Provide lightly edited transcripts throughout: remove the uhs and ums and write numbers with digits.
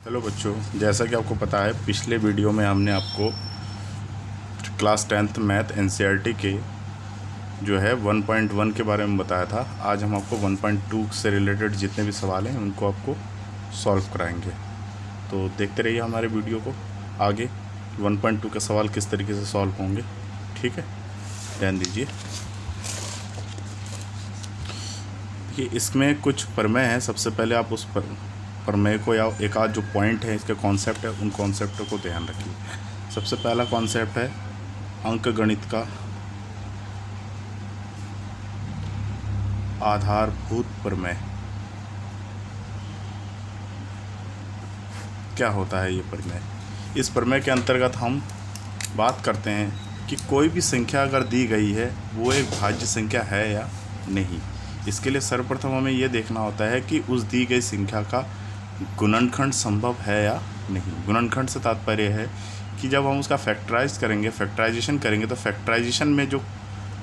Hello बच्चों, जैसा कि आपको पता है पिछले वीडियो में हमने आपको क्लास 10th मैथ एनसीईआरटी के जो है 1.1 के बारे में बताया था। आज हम आपको 1.2 से रिलेटेड जितने भी सवाल हैं उनको आपको सॉल्व कराएंगे। तो देखते रहिए हमारे वीडियो को आगे 1.2 के सवाल किस तरीके से सॉल्व होंगे। ठीक है, ध्यान दीजिए। देखिए, इसमें कुछ प्रमेय हैं। सबसे पहले आप उस प्रमेय को या एक आध जो पॉइंट है, इसके कॉन्सेप्ट है, उन कॉन्सेप्टों को ध्यान रखिए। सबसे पहला कॉन्सेप्ट है अंक गणित का आधारभूत प्रमेय। क्या होता है ये प्रमेय? इस प्रमेय के अंतर्गत हम बात करते हैं कि कोई भी संख्या अगर दी गई है वो एक भाज्य संख्या है या नहीं। इसके लिए सर्वप्रथम हमें ये देखना होता है कि उस दी गई संख्या का गुणनखंड संभव है या नहीं। गुणनखंड से तात्पर्य है कि जब हम उसका फैक्टराइजेशन करेंगे तो फैक्टराइजेशन में जो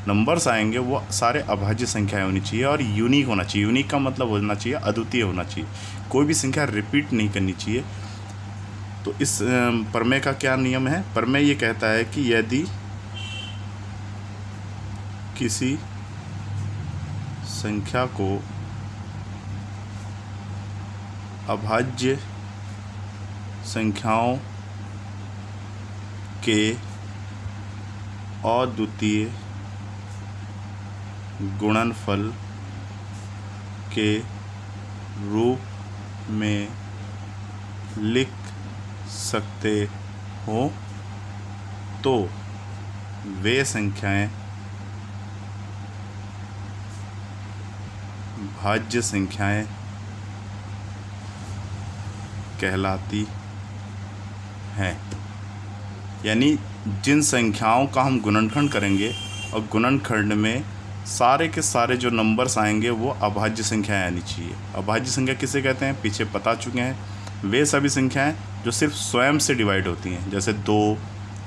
नंबर्स आएंगे वो सारे अभाज्य संख्याएं होनी चाहिए और यूनिक होना चाहिए। यूनिक का मतलब होना चाहिए अद्वितीय होना चाहिए, कोई भी संख्या रिपीट नहीं करनी चाहिए। तो इस प्रमेय का क्या नियम है? प्रमेय ये कहता है कि यदि किसी संख्या को अभाज्य संख्याओं के अद्वितीय गुणनफल के रूप में लिख सकते हो तो वे संख्याएं भाज्य संख्याएं कहलाती हैं। यानी जिन संख्याओं का हम गुणनखंड करेंगे और गुणनखंड में सारे के सारे जो नंबर्स आएंगे वो अभाज्य संख्याएं आनी चाहिए। अभाज्य संख्या किसे कहते हैं पीछे बता चुके हैं। वे सभी संख्याएं जो सिर्फ स्वयं से डिवाइड होती हैं, जैसे 2,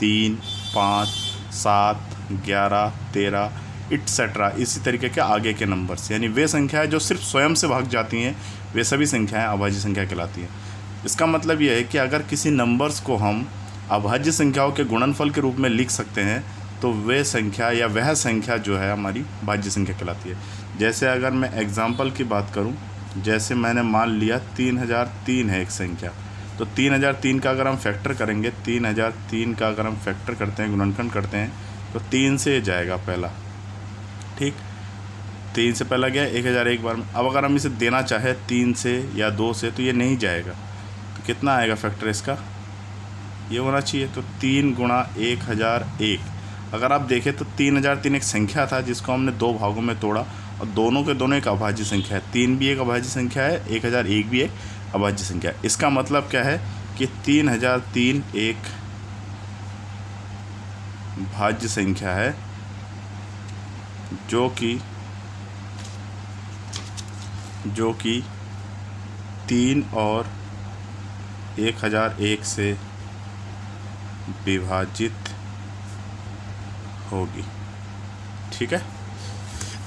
3, 5, 7, 11, 13 इट्सेट्रा, इसी तरीके के आगे के नंबर्स। यानी वे संख्याएं जो सिर्फ स्वयं से भाग जाती हैं वे सभी संख्याएं अभाज्य संख्या कहलाती हैं। इसका मतलब यह है कि अगर किसी नंबर्स को हम अभाज्य संख्याओं के गुणनफल के रूप में लिख सकते हैं तो वे संख्या या वह संख्या जो है हमारी भाज्य संख्या कहलाती है। जैसे अगर मैं एग्जांपल की बात करूं, जैसे मैंने मान लिया 3003 है एक संख्या, तो 3003 का अगर हम फैक्टर करेंगे, 3003 का अगर हम फैक्टर करते हैं, गुणनखंड करते हैं, तो 3 से जाएगा पहला। ठीक, 3 से पहला गया 1001 बार में। अब अगर हम इसे देना चाहे 3 से या 2 से तो ये नहीं जाएगा। तो कितना आएगा फैक्टर इसका? ये होना चाहिए। तो 3 गुणा 1001। अगर आप देखें तो 3003 एक संख्या था जिसको हमने दो भागों में तोड़ा और दोनों के दोनों एक अभाज्य संख्या है। 3 भी एक अभाज्य संख्या है, 1001 भी एक अभाज्य संख्या है। इसका मतलब क्या है कि 3003 एक भाज्य संख्या है जो कि 3 और 1001 से विभाजित होगी। ठीक है।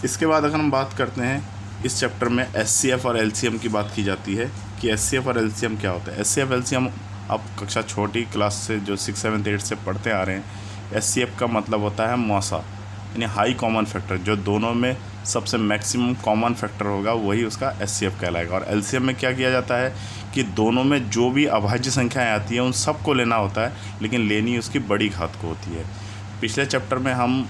इसके बाद अगर हम बात करते हैं, इस चैप्टर में एचसीएफ और एलसीएम की बात की जाती है कि एचसीएफ और एलसीएम क्या होता है। एचसीएफ एलसीएम आप कक्षा छोटी क्लास से जो 6, 7, 8 से पढ़ते आ रहे हैं। एचसीएफ का मतलब होता है मौसा, यानी हाई कॉमन फैक्टर। जो दोनों में सबसे मैक्सिमम कॉमन फैक्टर होगा वही उसका एचसीएफ कहलाएगा। और एलसीएम में क्या किया जाता है कि दोनों में जो भी अभाज्य संख्याएं आती हैं उन सबको लेना होता है, लेकिन लेनी उसकी बड़ी घात को होती है। पिछले चैप्टर में हम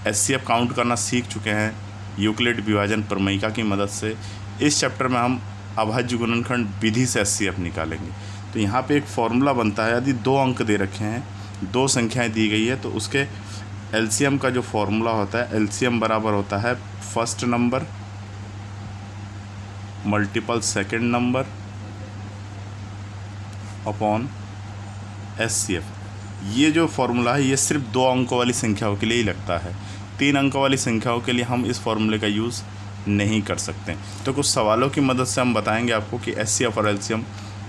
एचसीएफ काउंट करना सीख चुके हैं यूक्लिड विभाजन प्रमेयिका की मदद से। इस चैप्टर में हम अभाज्य गुणनखंड विधि से एचसीएफ निकालेंगे। तो यहाँ पे एक फॉर्मूला बनता है, यदि 2 अंक दे रखे हैं, 2 संख्याएं दी गई है, तो उसके एलसीएम का जो फॉर्मूला होता है, एलसीएम बराबर होता है first number multiple second number upon HCF. ये जो फॉर्मूला है ये सिर्फ 2 अंकों वाली संख्याओं के लिए ही लगता है। 3 अंकों वाली संख्याओं के लिए हम इस फॉर्मूले का यूज़ नहीं कर सकते। तो कुछ सवालों की मदद से हम बताएंगे आपको कि एचसीएफ और एलसीएम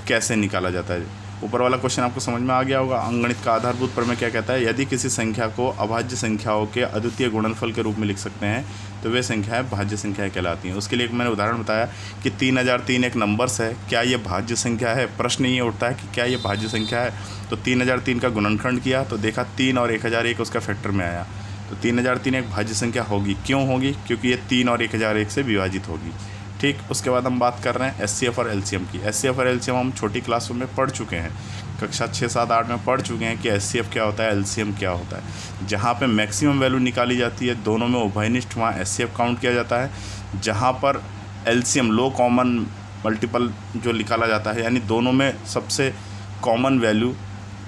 कैसे निकाला जाता है। ऊपर वाला क्वेश्चन आपको समझ में आ गया होगा। अंकगणित का आधारभूत प्रमेय क्या कहता है, यदि किसी संख्या को अभाज्य संख्याओं के अद्वितीय गुणनफल के रूप में लिख सकते हैं तो वे संख्याएं भाज्य संख्याएं कहलाती हैं। उसके लिए एक मैंने उदाहरण बताया कि 3003 एक नंबर्स है, क्या ये भाज्य संख्या है। प्रश्न ये उठता है कि क्या ये भाज्य संख्या है। तो 3003 का गुणनखंड किया तो देखा 3 और 1001 उसका फैक्टर में आया, तो 3003 एक भाज्य संख्या होगी। क्यों होगी, क्योंकि ये 3 और 1001 से विभाजित होगी। ठीक, उसके बाद हम बात कर रहे हैं एचसीएफ और एलसीएम की। एचसीएफ और एलसीएम हम छोटी क्लासों में पढ़ चुके हैं, कक्षा 6, 7, 8 में पढ़ चुके हैं कि एचसीएफ क्या होता है, एलसीएम क्या होता है। जहाँ पे मैक्सिमम वैल्यू निकाली जाती है दोनों में उभयनिष्ठ, वहाँ एचसीएफ काउंट किया जाता है। जहाँ पर एलसीएम लो कॉमन मल्टीपल जो निकाला जाता है, यानी दोनों में सबसे कॉमन वैल्यू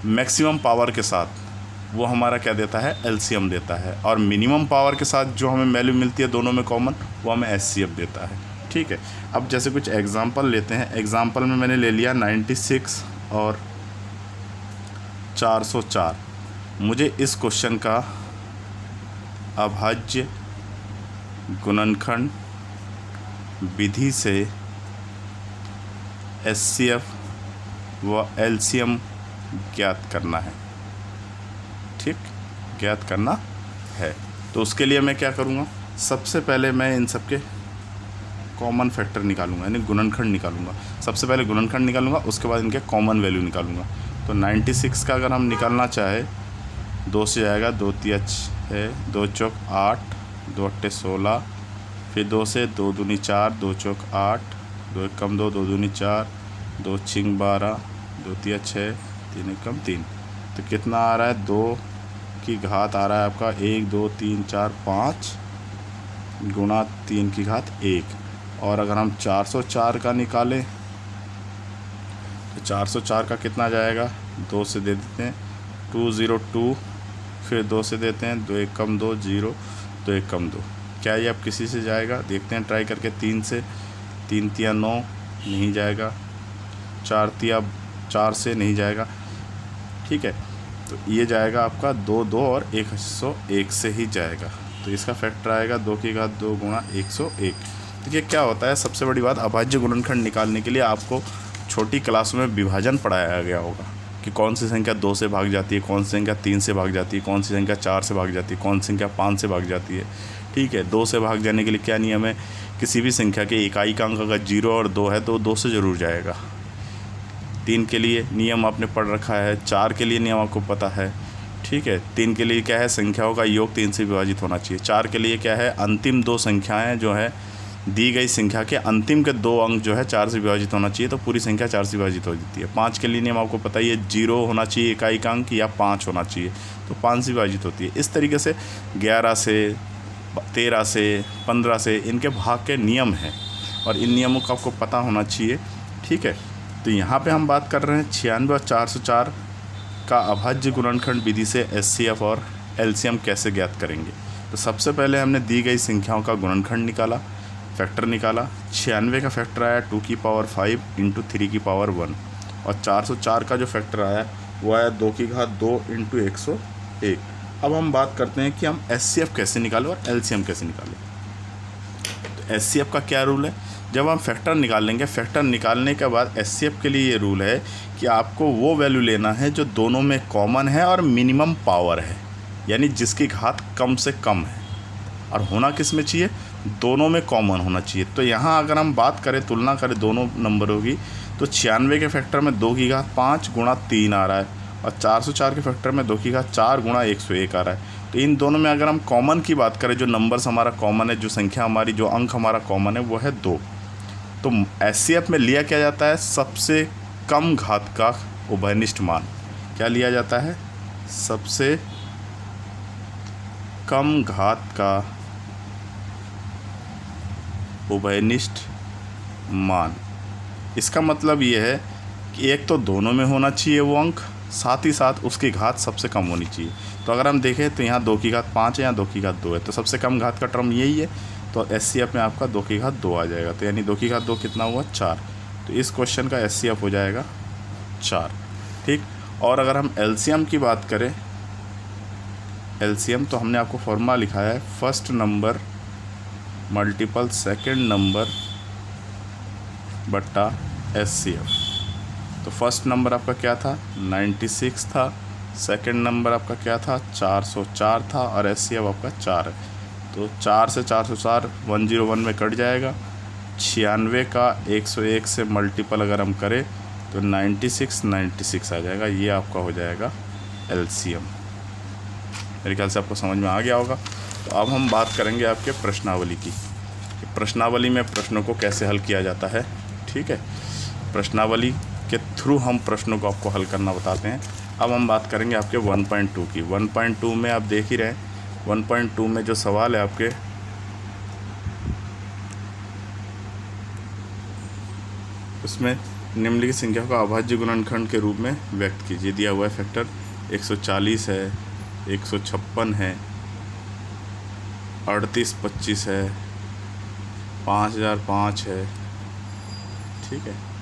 मैक्सिमम पावर के साथ, वो हमारा क्या देता है, एलसीएम देता है। और मिनिमम पावर के साथ जो हमें वैल्यू मिलती है दोनों में कॉमन, वो हमें एचसीएफ देता है। ठीक है, अब जैसे कुछ एग्जांपल लेते हैं। एग्जांपल में मैंने ले लिया 96 और 404। मुझे इस क्वेश्चन का अभाज्य गुणनखंड विधि से एचसीएफ व एलसीएम ज्ञात करना है। ठीक, ज्ञात करना है। तो उसके लिए मैं क्या करूँगा, सबसे पहले मैं इन सब के कॉमन फैक्टर निकालूंगा, यानी गुणनखंड निकालूंगा। सबसे पहले गुणनखंड निकालूंगा, उसके बाद इनके कॉमन वैल्यू निकालूंगा। तो 96 का अगर हम निकालना चाहे, 2 से जाएगा, 2 तिया 6, 2 चौक 8, 2 अट्ठे 16, फिर 2 से 2 दूनी 4, 2 चौक 8, 2 एक कम 2, 2 दूनी 4, 2 छिंग 12, 2 तिया 6, 3 एक कम 3। तो कितना आ रहा है, 2 की घात आ रहा है आपका 1, 2, 3, 4, 5 गुणा 3 की घात 1। और अगर हम 404 का निकालें तो 404 का कितना जाएगा, 2 से दे देते हैं 202, फिर 2 से देते हैं 2 एक कम 2 0, 2 एक कम 2। क्या ये अब किसी से जाएगा, देखते हैं ट्राई करके। 3 से, 3 तिया 9 नहीं जाएगा, 4 तिया 4 से नहीं जाएगा। ठीक है, तो ये जाएगा आपका 2 2 और 101 से ही जाएगा। तो इसका फैक्टर आएगा 2 की घात 2 गुणा 101। देखिए क्या होता है, सबसे बड़ी बात, अभाज्य गुणनखंड निकालने के लिए आपको छोटी क्लास में विभाजन पढ़ाया गया होगा कि कौन सी संख्या 2 से भाग जाती है, कौन सी संख्या 3 से भाग जाती है, कौन सी संख्या 4 से भाग जाती है, कौन सी संख्या 5 से भाग जाती है। ठीक है, 2 से भाग जाने के लिए क्या नियम है, किसी भी संख्या के इकाई का अंक अगर 0 और 2 है तो 2 से ज़रूर जाएगा। 3 के लिए नियम आपने पढ़ रखा है, 4 के लिए नियम आपको पता है। ठीक है, 3 के लिए क्या है, संख्याओं का योग 3 से विभाजित होना चाहिए। 4 के लिए क्या है, अंतिम 2 संख्याएँ जो है दी गई संख्या के अंतिम के 2 अंक जो है 4 से विभाजित होना चाहिए, तो पूरी संख्या 4 से विभाजित हो जाती है। 5 के लिए नियम आपको पता ही है, 0 होना चाहिए इकाई का अंक या 5 होना चाहिए, तो 5 से विभाजित होती है। इस तरीके से 11 से, 13 से, 15 से इनके भाग के नियम हैं और इन नियमों का आपको पता होना चाहिए। ठीक है, तो यहाँ पे हम बात कर रहे हैं 96 और 404 का अभाज्य गुणनखंड विधि से एचसीएफ और एलसीएम कैसे ज्ञात करेंगे। तो सबसे पहले हमने दी गई संख्याओं का गुणनखंड निकाला, फैक्टर निकाला। 96 का फैक्टर आया 2 की पावर 5 इंटू 3 की पावर 1, और 404 का जो फैक्टर आया वो आया 2 की घात 2 इंटू 101। अब हम बात करते हैं कि हम एचसीएफ कैसे निकालें और एलसीएम कैसे निकालें। तो एचसीएफ का क्या रूल है, जब हम फैक्टर निकाल लेंगे, फैक्टर निकालने के बाद एचसीएफ के लिए ये रूल है कि आपको वो वैल्यू लेना है जो दोनों में कॉमन है और मिनिमम पावर है, यानी जिसकी घात कम से कम है, और होना किस में चाहिए, दोनों में कॉमन होना चाहिए। तो यहाँ अगर हम बात करें, तुलना करें दोनों नंबरों की, तो 96 के फैक्टर में 2 की घात 5 गुणा 3 आ रहा है, और 404 के फैक्टर में 2 की घात 4 गुणा 101 आ रहा है। तो इन दोनों में अगर हम कॉमन की बात करें, जो नंबर्स हमारा कॉमन है, जो संख्या हमारी, जो अंक हमारा कॉमन है, वो है 2। तो एचसीएफ में लिया क्या जाता है, सबसे कम घात का उभयनिष्ठ मान। क्या लिया जाता है, सबसे कम घात का उभयनिष्ठ मान। इसका मतलब ये है कि एक तो दोनों में होना चाहिए वो अंक, साथ ही साथ उसकी घात सबसे कम होनी चाहिए। तो अगर हम देखें तो यहाँ 2 की घात 5 है, यहाँ 2 की घात 2 है, तो सबसे कम घात का टर्म यही है। तो एचसीएफ में आपका 2 की घात 2 आ जाएगा, तो यानी 2 की घात 2 कितना हुआ, 4। तो इस क्वेश्चन का एचसीएफ हो जाएगा 4। ठीक, और अगर हम एलसीएम की बात करें, एलसीएम तो हमने आपको फॉर्मूला लिखा है, first number multiple second number बट्टा एचसीएफ। तो फर्स्ट नंबर आपका क्या था 96 था, सेकंड नंबर आपका क्या था 404 था, और एचसीएफ आपका 4 है। तो 4 से 404 101 में कट जाएगा। 96 का 101 से मल्टीपल अगर हम करें तो 96 आ जाएगा। ये आपका हो जाएगा एलसीएम। मेरे ख्याल से आपको समझ में आ गया होगा। तो अब हम बात करेंगे आपके प्रश्नावली की, कि प्रश्नावली में प्रश्नों को कैसे हल किया जाता है। ठीक है, प्रश्नावली के थ्रू हम प्रश्नों को आपको हल करना बताते हैं। अब हम बात करेंगे आपके 1.2 की। 1.2 में आप देख ही रहे हैं, 1.2 में जो सवाल है आपके, उसमें निम्नलिखित संख्या को अभाज्य गुणनखंड के रूप में व्यक्त कीजिए। दिया हुआ है फैक्टर 140 है, 156 है, 3825 है, 5005 है। ठीक है।